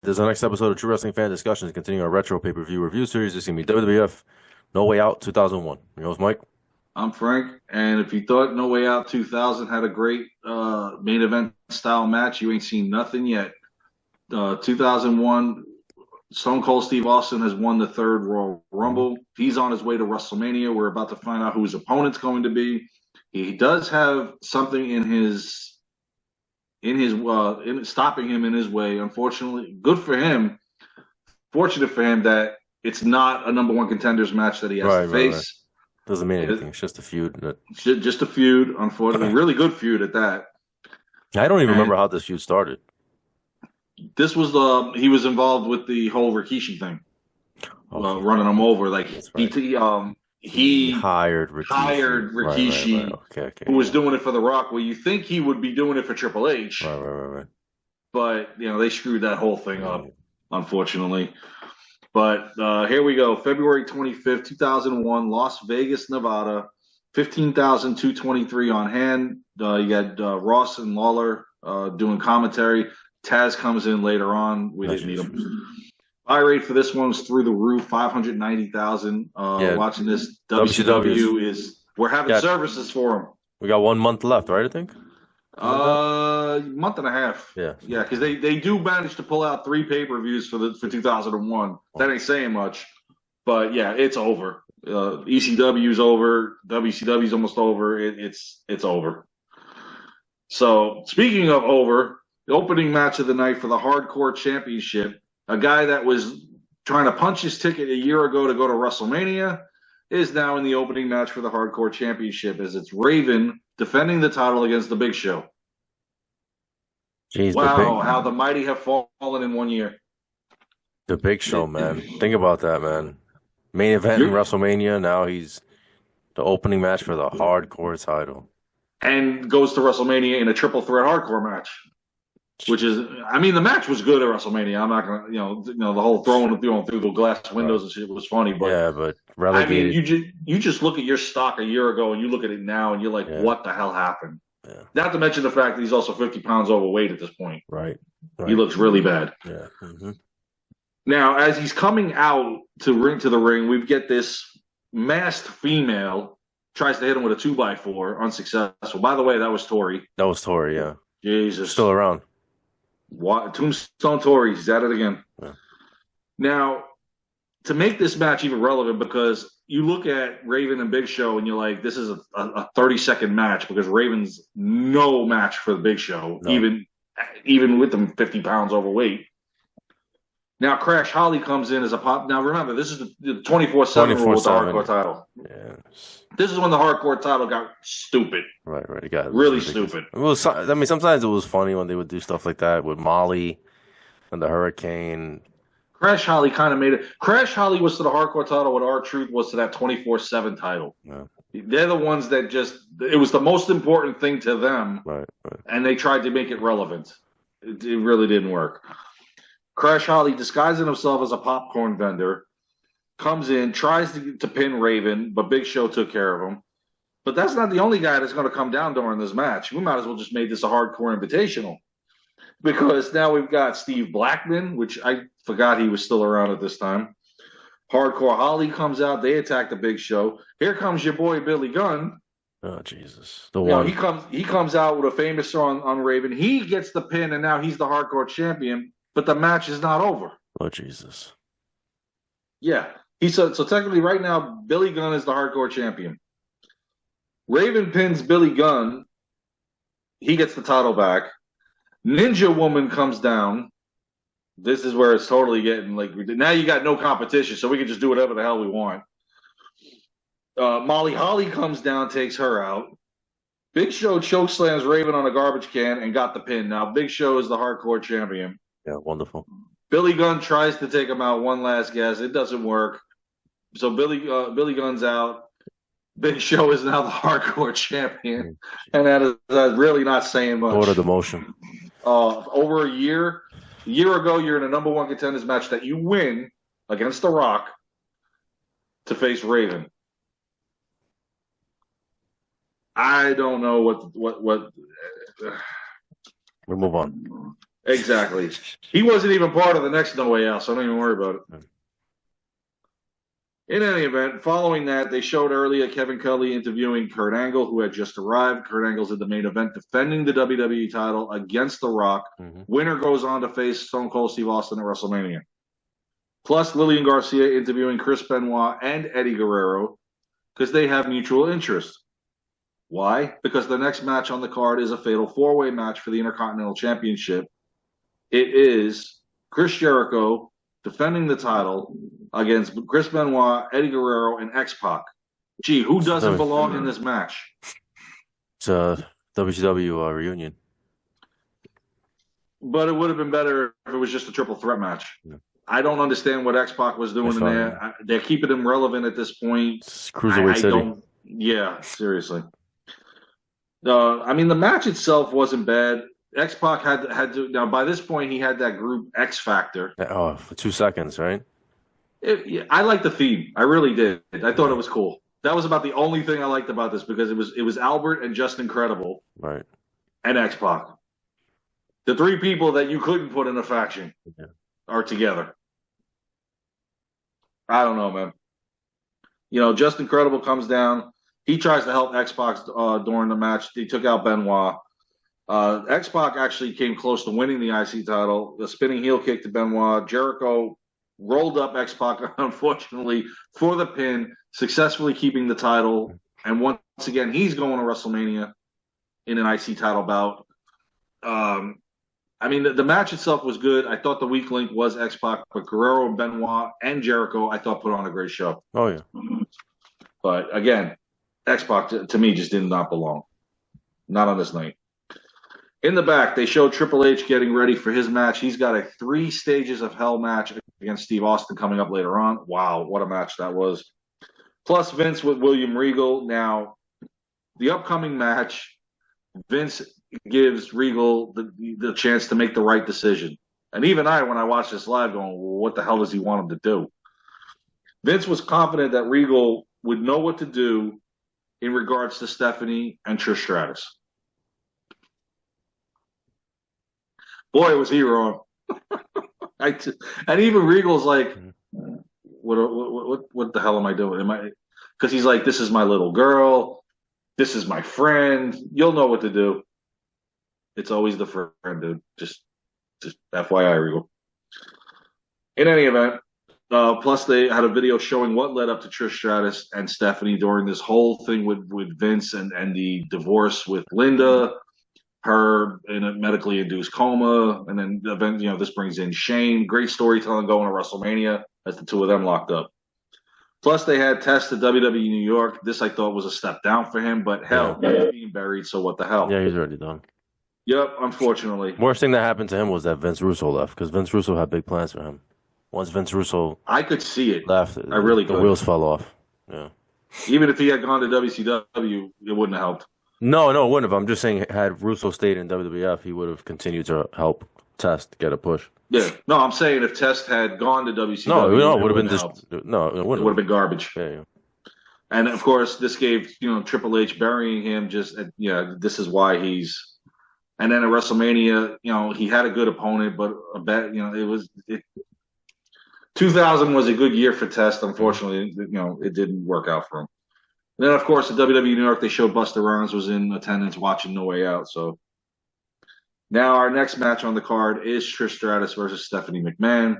This is the next episode of True Wrestling Fan Discussions, continuing our retro pay-per-view review series. This is going to be WWF No Way Out 2001. Your host, Mike. I'm Frank, and if you thought No Way Out 2000 had a great main event style match, you ain't seen nothing yet. 2001, Stone Cold Steve Austin has won the third Royal Mhm. Rumble. He's on his way to WrestleMania. We're about to find out who his opponent's going to be. He does have something in stopping him in his way. Unfortunately, good for him. Fortunate for him that it's not a number one contenders match that he has to Right. face. Doesn't mean anything. It's just a feud. Just a feud, unfortunately, really good feud at that. I don't even And remember how this feud started. this was he was involved with the whole Rikishi thing, Okay, running him over. Like that's he right. He he hired Rikishi. hired Right. Rikishi, Okay, who was yeah. doing it for The Rock. Well, you think he would be doing it for Triple H, Right. but they screwed that whole thing up, Yeah. unfortunately. But here we go, February 25th, 2001, Las Vegas, Nevada, 15,223 on hand. You got Ross and Lawler doing commentary. Taz comes in later on. We No, didn't need Jesus. him. Buy rate for this one was through the roof, 590,000. Yeah, Watching this WCW's. WCW is we're having Yeah, services for them. we got 1 month left, right? I think. Something like that. Month and a half. Yeah. Yeah, because they do manage to pull out 3 pay-per-views for 2001. That ain't saying much, but yeah, it's over. ECW's over. WCW's almost over. It's over. So speaking of over, the opening match of the night for the Hardcore Championship, a guy that was trying to punch his ticket a year ago to go to WrestleMania is now in the opening match for the Hardcore Championship as it's Raven defending the title against the Big Show. Jeez, Wow, how the mighty have fallen in one year. the Big Show, man. Think about that, man. Main event in You're, WrestleMania. Now he's the opening match for the Hardcore title. and goes to WrestleMania in a triple threat hardcore match, which is, I mean, the match was good at WrestleMania. I'm not gonna, the whole throwing through the glass Right. windows and shit was funny, but Yeah, but I mean, relegated. you just look at your stock a year ago and you look at it now and you're like, Yeah, what the hell happened? yeah. Not to mention the fact that he's also 50 pounds overweight at this point. Right. He looks really bad. Yeah. Now, as he's coming out to the ring, we get this masked female tries to hit him with a 2x4, unsuccessful. By the way, that was Tori. That was Tori, yeah. Jesus. Still around. What? Tombstone Tori, he's at it again. Yeah. Now, to make this match even relevant, because you look at Raven and Big Show and you're like, this is a 30-second match because Raven's no match for the Big Show, No. even with them 50 pounds overweight. Now, Crash Holly comes in as a pop. Now, remember, this is the 24/7 rule with the 24/7. hardcore title. Yeah. This is when the hardcore title got stupid. Right. It got Really ridiculous. stupid. It was, I mean, sometimes it was funny when they would do stuff like that with Molly and the Hurricane. Crash Holly kind of made it. Crash Holly was to the hardcore title what R-Truth was to that 24/7 title. Yeah. They're the ones that it was the most important thing to them, Right. and they tried to make it relevant. It really didn't work. Crash Holly, disguising himself as a popcorn vendor, comes in, tries to pin Raven, but Big Show took care of him. But that's not the only guy that's going to come down during this match. We might as well just make this a hardcore invitational. Because now we've got Steve Blackman, which I forgot he was still around at this time. Hardcore Holly comes out. They attack the Big Show. Here comes your boy Billy Gunn. Oh, Jesus. The one. He comes out with a famous song on Raven. He gets the pin, and now he's the hardcore champion. But the match is not over. Oh, Jesus. Yeah, so technically right now Billy Gunn is the hardcore champion. Raven pins Billy Gunn. He gets the title back. Ninja Woman comes down. This is where it's totally getting like now you got no competition, so we can just do whatever the hell we want. Molly Holly comes down, takes her out. Big Show chokeslams Raven on a garbage can and got the pin. Now Big Show is the hardcore champion. Yeah, wonderful. Billy Gunn tries to take him out one last guess. It doesn't work. So Billy Gunn's out. Big Show is now the hardcore champion, and that is really not saying much. Order the motion. Over a year ago, you're in a number one contenders match that you win against The Rock to face Raven. I don't know what. We move on. Exactly. He wasn't even part of the next No Way Out, so don't even worry about it. In any event, following that, they showed earlier Kevin Kelly interviewing Kurt Angle, who had just arrived. Kurt Angle's in the main event defending the WWE title against The Rock. Mm-hmm. Winner goes on to face Stone Cold Steve Austin at WrestleMania. Plus, Lillian Garcia interviewing Chris Benoit and Eddie Guerrero because they have mutual interest. Why? Because the next match on the card is a fatal four-way match for the Intercontinental Championship. It is Chris Jericho defending the title against Chris Benoit, Eddie Guerrero, and X-Pac. Gee, who doesn't belong in this match? It's a WCW reunion. But it would have been better if it was just a triple threat match. Yeah. I don't understand what X-Pac was doing in there. They're keeping him relevant at this point. It's Cruiserweight City. Yeah, seriously. I mean, the match itself wasn't bad. X-Pac had to. Now, by this point, he had that group X Factor. Oh, for 2 seconds, right? I liked the theme. I really did. I thought it was cool. That was about the only thing I liked about this because it was Albert and Just Incredible, right, and X-Pac. The three people that you couldn't put in a faction are together. I don't know, man. You know, Just Incredible comes down. He tries to help X-Pac during the match. He took out Benoit. X-Pac actually came close to winning the IC title. The spinning heel kick to Benoit. Jericho rolled up X-Pac, unfortunately, for the pin, successfully keeping the title. And once again, he's going to WrestleMania in an IC title bout. I mean, the match itself was good. I thought the weak link was X-Pac, but Guerrero, Benoit, and Jericho, I thought put on a great show. Oh, yeah. But again, X-Pac to me just did not belong. Not on this night. In the back, they showed Triple H getting ready for his match. He's got a 3 stages of hell match against Steve Austin coming up later on. Wow, what a match that was. Plus Vince with William Regal. Now, the upcoming match, Vince gives Regal the chance to make the right decision. And even when I watched this live, going, well, what the hell does he want him to do? Vince was confident that Regal would know what to do in regards to Stephanie and Trish Stratus. Boy, was he wrong. And even Regal's like, what the hell am I doing? Because he's like, this is my little girl. This is my friend. You'll know what to do. It's always the friend, dude. Just FYI, Regal. In any event, plus they had a video showing what led up to Trish Stratus and Stephanie during this whole thing with Vince and the divorce with Linda, her in a medically induced coma, and then this brings in Shane. Great storytelling going to WrestleMania as the two of them locked up. Plus, they had Test at WWE New York. This I thought was a step down for him, but hell, he's being buried, so what the hell? Yeah, he's already done. Yep, unfortunately. Worst thing that happened to him was that Vince Russo left, because Vince Russo had big plans for him. Once Vince Russo I could see it. left, I really the could. wheels fell off. Yeah. Even if he had gone to WCW, it wouldn't have helped. No, it wouldn't have. I'm just saying, had Russo stayed in WWF, he would have continued to help Test get a push. Yeah. No, I'm saying if Test had gone to WCW, no, it would have been just helped. no, it wouldn't. It would have been garbage. Yeah. And of course, this gave Triple H burying him. This is why he's. And then at WrestleMania, he had a good opponent, but it was 2000 was a good year for Test. Unfortunately, it didn't work out for him. And then, of course, at WWE New York, they showed Buster Rhymes was in attendance watching No Way Out. So now our next match on the card is Trish Stratus versus Stephanie McMahon.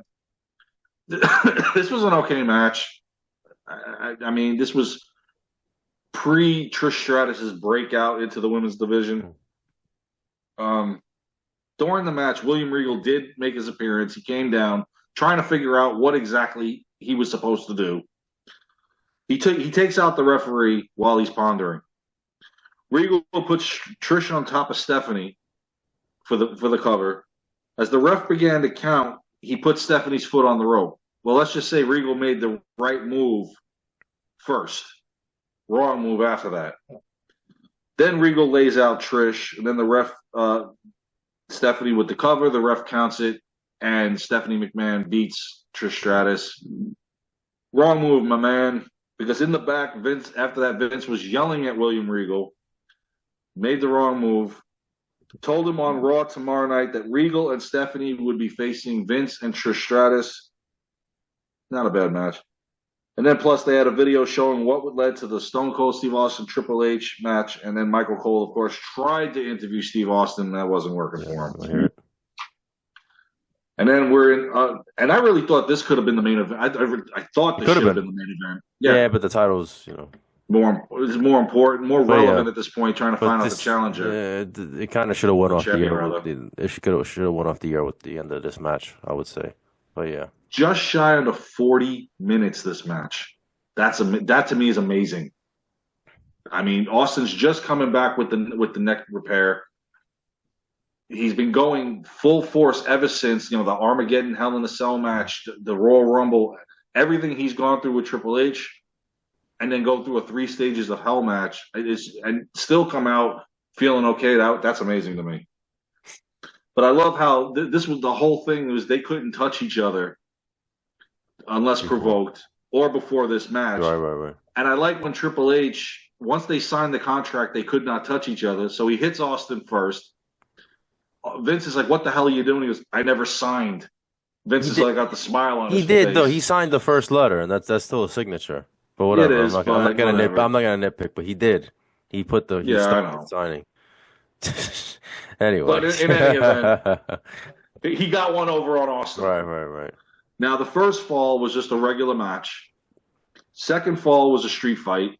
This was an okay match. I mean, this was pre-Trish Stratus' breakout into the women's division. During the match, William Regal did make his appearance. He came down trying to figure out what exactly he was supposed to do. He takes out the referee while he's pondering. Regal puts Trish on top of Stephanie for the cover. As the ref began to count, he put Stephanie's foot on the rope. Well, let's just say Regal made the right move first. Wrong move after that. Then Regal lays out Trish, and then the ref, Stephanie with the cover, the ref counts it, and Stephanie McMahon beats Trish Stratus. Wrong move, my man. Because in the back, Vince was yelling at William Regal, made the wrong move. told him on Raw tomorrow night that Regal and Stephanie would be facing Vince and Trish Stratus. Not a bad match. And then plus they had a video showing what would lead to the Stone Cold Steve Austin Triple H match. And then Michael Cole, of course, tried to interview Steve Austin. And that wasn't working for him. And then we're in, and I really thought this could have been the main event. I thought this should have been the main event. Yeah, but the title's, more important, more relevant at this point, trying to find out the challenger. It kind of should have went off the air. It should have went off the air with the end of this match, I would say. But yeah, just shy of 40 minutes. This match, that to me is amazing. I mean, Austin's just coming back with the neck repair. He's been going full force ever since the Armageddon Hell in a Cell match, the Royal Rumble, everything he's gone through with Triple H, and then go through a 3 stages of Hell match, and still come out feeling okay. That's amazing to me. But I love how this was the whole thing was they couldn't touch each other unless provoked or before this match. Right. And I like when Triple H, once they signed the contract, they could not touch each other. So he hits Austin first. Vince is like, "What the hell are you doing?" He goes, "I never signed." Vince is like, got the smile on his face. He did, though. He signed the first letter, and that's still a signature. But whatever. It is, I'm not gonna nitpick, but he did. He put the started signing. Anyway. But in any event, he got one over on Austin. Right. Now the first fall was just a regular match. Second fall was a street fight.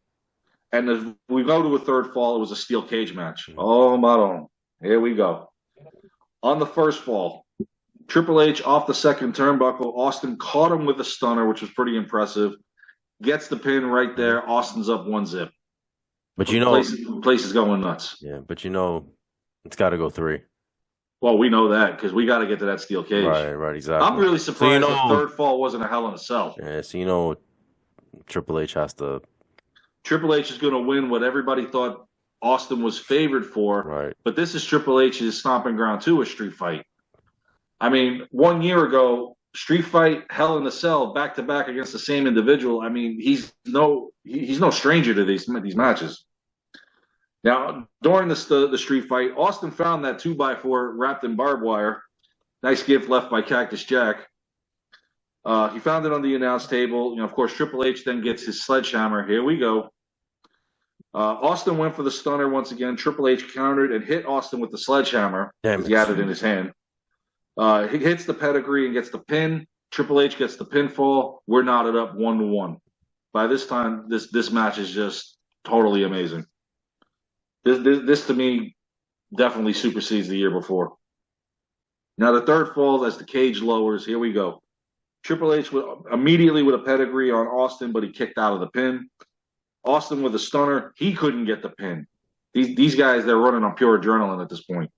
And as we go to a third fall, it was a steel cage match. Oh, my. Here we go. On the first fall, Triple H off the second turnbuckle. Austin caught him with a stunner, which was pretty impressive. Gets the pin right there. Austin's up 1-0. But place is going nuts. Yeah, but it's got to go 3. Well, we know that because we got to get to that steel cage. Right, exactly. I'm really surprised the third fall wasn't a Hell in a Cell. Yeah, so Triple H has to. Triple H is going to win what everybody thought Austin was favored for. Right. But this is Triple H's stomping ground too, a street fight. I mean, 1 year ago, street fight, Hell in a Cell, back to back against the same individual. I mean, he's no stranger to these matches. Now, during the street fight, Austin found that 2x4 wrapped in barbed wire. Nice gift left by Cactus Jack. He found it on the announce table. Of course, Triple H then gets his sledgehammer. Here we go. Austin went for the stunner once again. Triple H countered and hit Austin with the sledgehammer. He had it in his hand. He hits the pedigree and gets the pin. Triple H gets the pinfall. We're knotted up 1-1. By this time, this match is just totally amazing. This to me definitely supersedes the year before. Now the third fall as the cage lowers. Here we go. Triple H immediately with a pedigree on Austin, but he kicked out of the pin. Austin with a stunner. He couldn't get the pin. These guys, they're running on pure adrenaline at this point.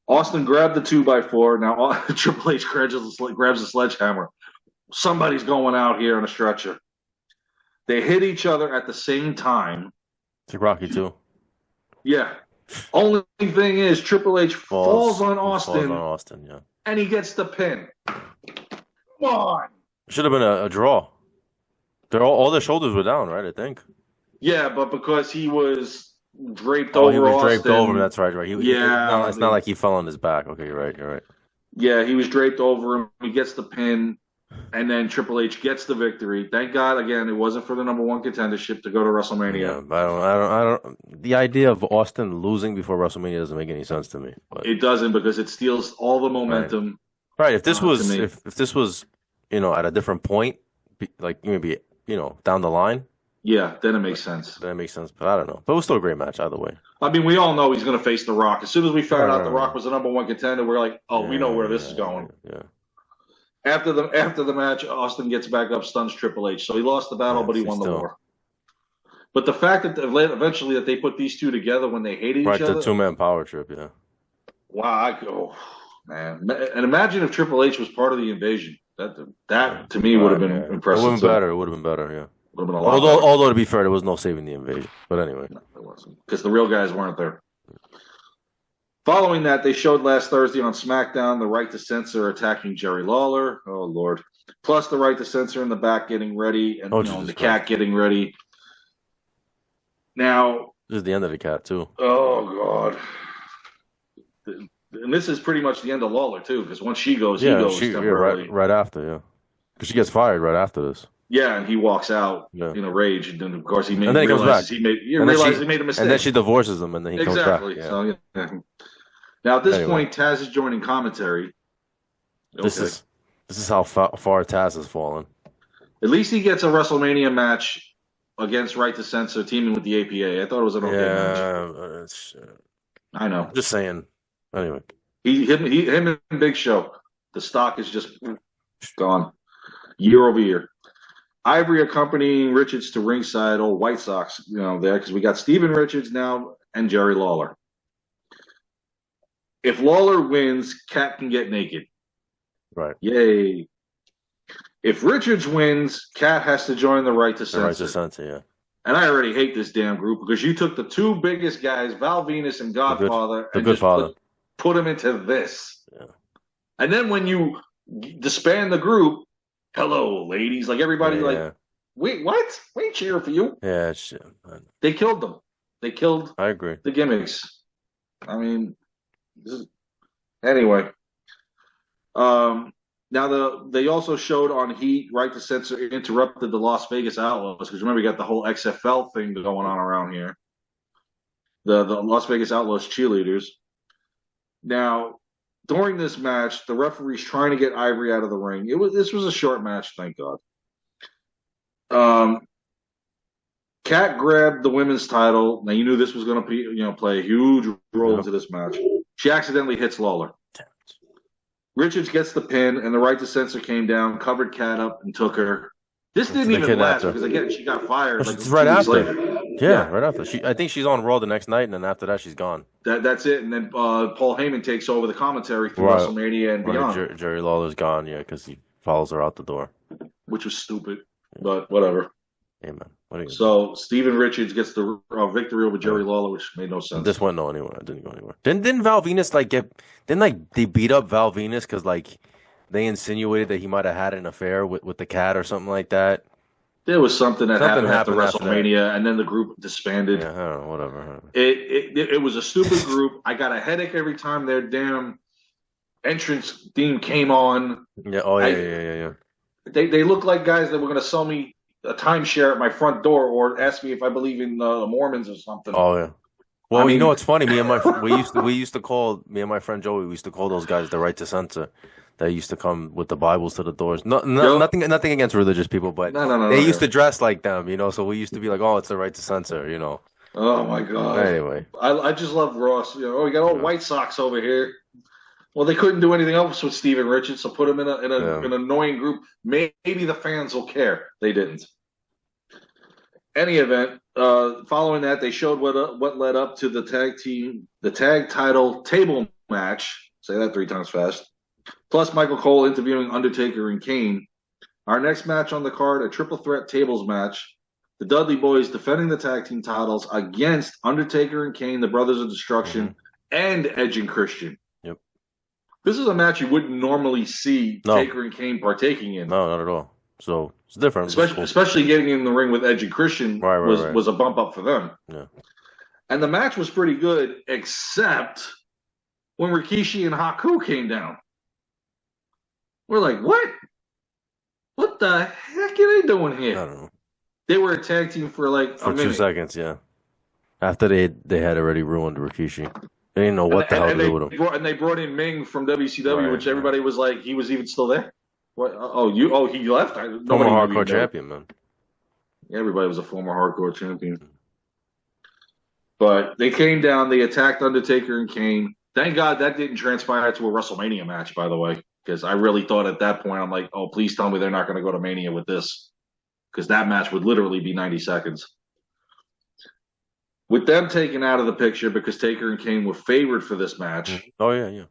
Austin grabbed the 2x4. Now Triple H grabs the sledgehammer. Somebody's going out here on a stretcher. They hit each other at the same time. It's like Rocky 2. Yeah. Only thing is, Triple H falls on Austin. Yeah. And he gets the pin. Come on. Should have been a draw. All their shoulders were down, right? I think. Yeah, but because he was draped over. He was Austin, draped over him. That's right. It's not like he fell on his back. Okay, you're right. Yeah, he was draped over him. He gets the pin, and then Triple H gets the victory. Thank God, again, it wasn't for the number 1 contendership to go to WrestleMania. Yeah, I don't. The idea of Austin losing before WrestleMania doesn't make any sense to me. But. It doesn't because it steals all the momentum. Right. If this was if this was at a different point, like maybe down the line. Yeah, then it makes sense. But I don't know. But it was still a great match either way. I mean, we all know he's going to face The Rock. As soon as we found out The Rock was the number 1 contender, we're like, we know where this is going. Yeah. After the match, Austin gets back up, stuns Triple H. So he lost the battle, but he won the war. But the fact that eventually that they put these two together when they hated each other. Right, the 2-man power trip, yeah. Wow, man. And imagine if Triple H was part of the invasion. That to me would have been impressive. It would have been better. It would have been better, yeah. Would have been a lot better. Although to be fair, there was no saving the invasion. But anyway. No, there wasn't. Because the real guys weren't there. Following that, they showed last Thursday on SmackDown the Right to Censor attacking Jerry Lawler. Oh, Lord. Plus the Right to Censor in the back getting ready and the cat getting ready. Now. This is the end of the cat, too. Oh, God. And this is pretty much the end of Lawler too, because once she goes, he Yeah, goes temporarily. right after, yeah, because she gets fired right after this. Yeah, and he walks out Yeah, in a rage, and then of course he and then he comes back, realizes he and then realizes he made a and then mistake. she divorces him, and then he comes back. Exactly. Yeah. So yeah. Now at this Anyway, point, Taz is joining commentary. this Okay. is this is how far Taz has fallen. At least he gets a WrestleMania match against Right to Censor teaming with the APA. I thought it was an okay match. Yeah, I know. just saying. Anyway, Him and Big Show. The stock is just gone year over year. Ivory accompanying Richards to ringside. Oh, White Sox, there because we got Steven Richards now and Jerry Lawler. If Lawler wins, Cat can get naked. right. Yay. If Richards wins, Cat has to join the Right to The right to Censor. censor, yeah. And I already hate this damn group because you took the two biggest guys, Val Venus and Godfather, The and good just father. put them into this. Yeah. And then when you disband the group, hello, ladies, like everybody, wait, what? We ain't cheering for you. Yeah, They killed them. They killed I agree. the gimmicks. I mean, anyway. Now they also showed on Heat, Right to Censor interrupted the Las Vegas Outlaws because remember we got the whole XFL thing going on around here. The Las Vegas Outlaws cheerleaders. Now, during this match, the referee's trying to get Ivory out of the ring. This was a short match, thank God. Kat grabbed the women's title. Now you knew this was going to be, play a huge role into this match. She accidentally hits Lawler. Richards gets the pin, and the Right to Censor came down, covered Kat up, and took her. This didn't even last because again she got fired. Like right after. Later. Yeah, right after. I think she's on Raw the next night, and then after that she's gone. That's it. And then Paul Heyman takes over the commentary through WrestleMania and beyond. Jerry Lawler's gone, yeah, because he follows her out the door, which was stupid, but whatever. Amen. So Steven Richards gets the victory over Jerry Lawler, which made no sense. This went anywhere. It didn't go anywhere. Didn't Val Venus they beat up Val Venus because they insinuated that he might have had an affair with the cat or something like that. There was something that happened after WrestleMania, and then the group disbanded. Yeah, I don't know, whatever. It was a stupid group. I got a headache every time their damn entrance theme came on. Yeah. Oh yeah. They look like guys that were going to sell me a timeshare at my front door or ask me if I believe in the Mormons or something. Oh yeah. Well, you know what's funny? Me and my we used to call me and my friend Joey. We used to call those guys the Right to Censor. They used to come with the Bibles to the doors. Nothing against religious people, but they used to dress like them, So we used to be like, oh, it's the Right to Censor, Oh my God. Anyway, I just love Ross. We got all White Sox over here. Well, they couldn't do anything else with Steven Richards, so put him in an annoying group. Maybe the fans will care. They didn't. Any event, following that, they showed what led up to the tag title table match. Say that 3 times fast. Plus Michael Cole interviewing Undertaker and Kane. Our next match on the card, a triple threat tables match. The Dudley Boys defending the tag team titles against Undertaker and Kane, the Brothers of Destruction, and Edge and Christian. Yep. This is a match you wouldn't normally see Taker and Kane partaking in. No, not at all. So it's different. Especially getting in the ring with Edge and Christian was a bump up for them. Yeah. And the match was pretty good, except when Rikishi and Haku came down. We're like, what? What the heck are they doing here? I don't know. They were a tag team for a minute. 2 seconds, yeah. After they had already ruined Rikishi. They didn't know what the hell to do with him. And they brought in Ming from WCW, which everybody was like, he was even still there? What? He left? Former hardcore champion, man. Everybody was a former hardcore champion. But they came down, they attacked Undertaker and Kane. Thank God that didn't transpire to a WrestleMania match, by the way. Because I really thought at that point, I'm like, oh, please tell me they're not going to go to Mania with this. Because that match would literally be 90 seconds. With them taken out of the picture because Taker and Kane were favored for this match. Oh, yeah.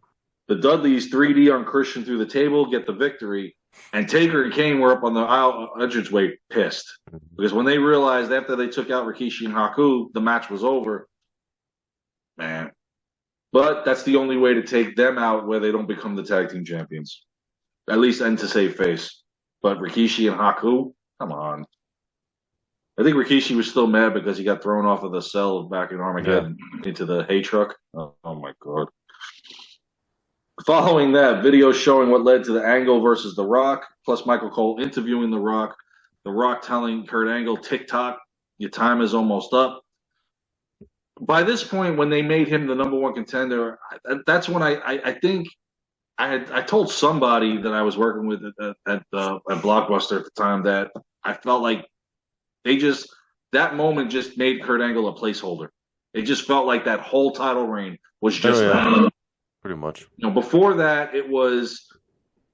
The Dudleys 3D on Christian through the table, get the victory. And Taker and Kane were up on the aisle entranceway pissed. Because when they realized after they took out Rikishi and Haku, the match was over. Man. But that's the only way to take them out where they don't become the tag team champions. At least, and to save face. But Rikishi and Haku, come on. I think Rikishi was still mad because he got thrown off of the cell back in Armageddon into the hay truck. Oh my God. Following that, video showing what led to the Angle versus The Rock, plus Michael Cole interviewing The Rock telling Kurt Angle, "TikTok, your time is almost up." By this point, when they made him the number one contender, that's when I think I told somebody that I was working with at Blockbuster at the time that I felt like that moment just made Kurt Angle a placeholder. It just felt like that whole title reign was just that. Pretty much. Before that, it was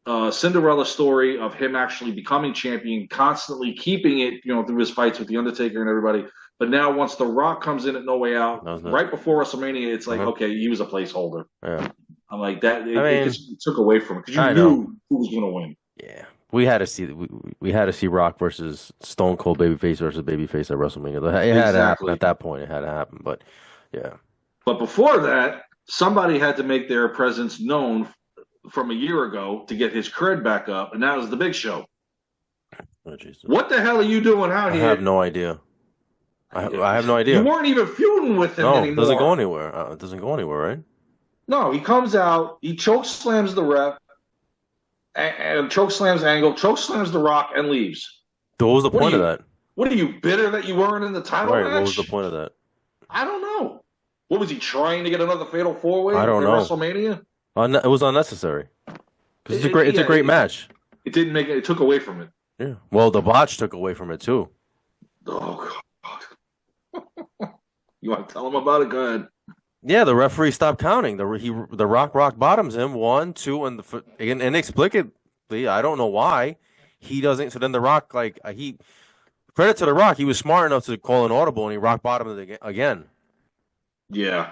a Cinderella story of him actually becoming champion, constantly keeping it, through his fights with The Undertaker and everybody. But now, once The Rock comes in at No Way Out, right before WrestleMania, it's like, okay, he was a placeholder. Yeah. I'm like that. It just took away from it because you knew who was going to win. Yeah, we had to see Rock versus Stone Cold, babyface versus babyface at WrestleMania. It had to happen at that point. It had to happen, but yeah. But before that, somebody had to make their presence known from a year ago to get his cred back up, and that was the Big Show. Oh, Jesus. What the hell are you doing out here? I have no idea. I have no idea. You weren't even feuding with him anymore. No, it doesn't go anywhere. It doesn't go anywhere, right? No, he comes out, he choke slams the ref, and choke slams Angle, choke slams The Rock, and leaves. What was the point of that? What are you, bitter that you weren't in the title match? What was the point of that? I don't know. What was he trying to get another fatal four-way at WrestleMania? It was unnecessary. Because it's a great match. It didn't make it. It took away from it. Yeah. Well, the botch took away from it too. Oh God. You want to tell him about it? Go ahead. Yeah, the referee stopped counting. The rock bottoms him 1, 2, and inexplicably, I don't know why he doesn't. So then the Rock, credit to the Rock, he was smart enough to call an audible and he rock bottomed it again. Yeah.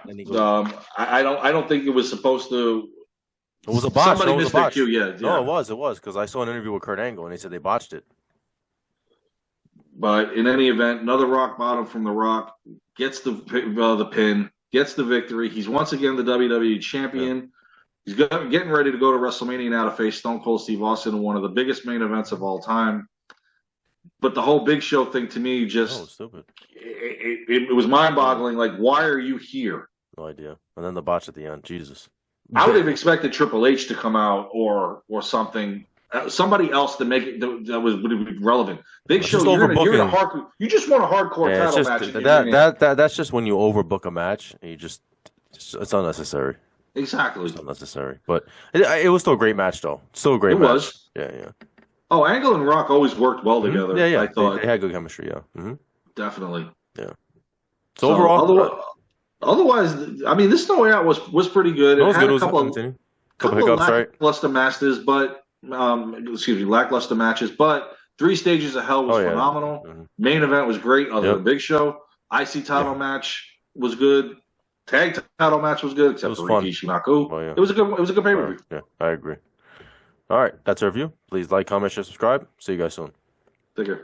I don't think it was supposed to. It was a botch. Somebody missed their cue. Yeah. No, it was because I saw an interview with Kurt Angle and they said they botched it. But in any event, another rock bottom from the Rock gets the pin. Gets the victory. He's once again the WWE champion. Yeah. He's getting ready to go to WrestleMania now to face Stone Cold Steve Austin in one of the biggest main events of all time. But the whole Big Show thing to me just stupid. It was mind-boggling. Like, why are you here? No idea. And then the botch at the end. Jesus. I would have expected Triple H to come out or something. Somebody else to make it that would be relevant. Big Show, you just want a hardcore title match. That's just when you overbook a match and it's unnecessary. Exactly, it's unnecessary. But it was still a great match, though. Still a great match. It was. Yeah. Oh, Angle and Rock always worked well together. Yeah. I thought they had good chemistry. Yeah, definitely. Yeah. So overall, otherwise, I mean, this No Way Out was pretty good. It had a couple of hiccups, right? Lackluster matches, lackluster matches, but 3 Stages of Hell was phenomenal. Mm-hmm. Main event was great, other than Big Show. IC title match was good. Tag title match was good, except for Rikishi Naku. Oh, yeah. It was a good pay-per-view. Yeah, I agree. All right, that's our review. Please like, comment, share, subscribe. See you guys soon. Take care.